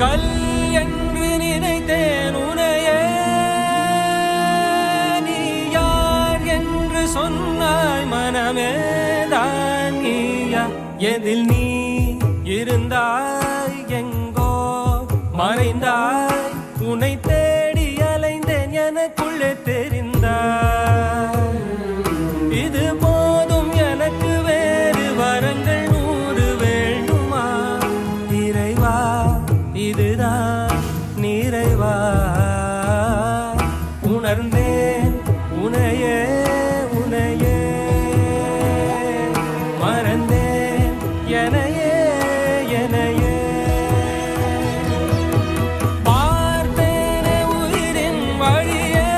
கல் என்று நினைத்தேன் உனையே, நீ யார் என்று சொன்னாய் மனமே தான் நீயா. எதில் நீ இருந்தாய் எங்கோ மறைந்தாய், உன்னை தேடி அலைந்தேன் எனக்குள்ளே தெரிந்தாய். இது போதும் எனக்கு வேறு வரங்கள் 100 வேண்டுமா இறைவா, இதுதான் நிறைவா. உணர்ந்தேன் உனையே உனையே, மறந்தேன் எனையே எனையே. பார்த்தேனே உயிரின் வழியே,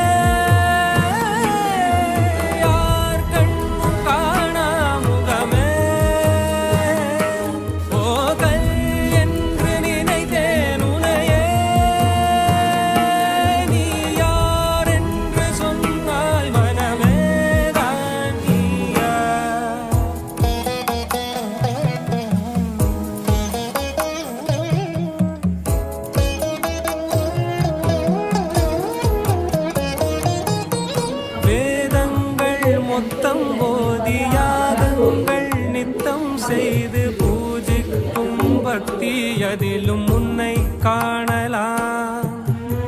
யார் கண்ணும் காணா முகமே. ஓ கல் என்று நினைத்தேன் உனையே, நீ யார் என்று சொன்னாய் மனமே தான் நீயா. வேதங்கள் மொத்தம் ஓதி யாகங்கள் நித்தம் செய்து பூஜிக்கும் பக்தி, அதிலும் உன்னை காணலாம்.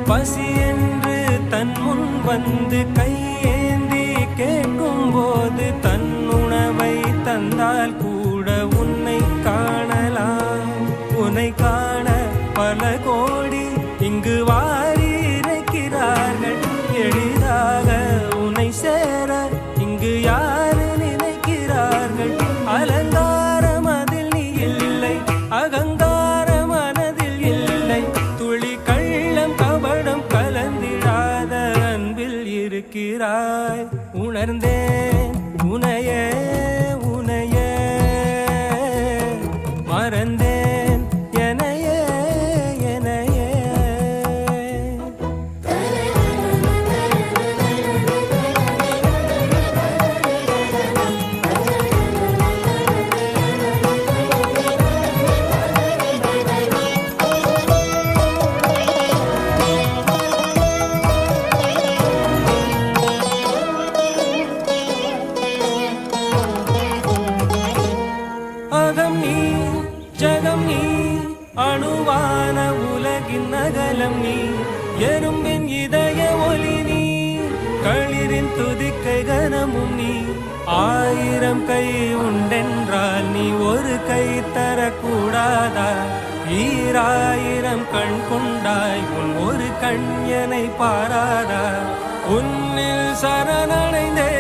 பசி என்று தன் முன் வந்து கையேந்தி கேட்கும் போது தன் உணவை தந்தால் கூட உன்னை காணலாம். உன்னை காண பல கோடி இங்கு வாரி இறைக்கிறார்கள், எளிதாக உன்னை சேர இங்கு யாரு நினைக்கிறார்கள். அலங்காரம் அதில் நீ இல்லை, அகங்காரம் மனதில் இல்லை, துளி கள்ளம் கபடம் கலந்திடாத அன்பில் இருக்கிறாய். உணர்ந்தேன் உனையே உனையே, மறந்தேன் எனையே எனையே. அகம் நீ ஜகம் நீ, அணுவான உலகின் அகலம் நீ, எறும்பின் இதய ஒலி நீ, களிரின் துதிக்கை கனமும் நீ. 1000 கை உண்டென்றால் நீ ஒரு கை தரக்கூடாதா? 1000 கண் கொண்டாய் உன் ஒரு கண் என்னை பாராதா? உன்னில் சரணடைந்தே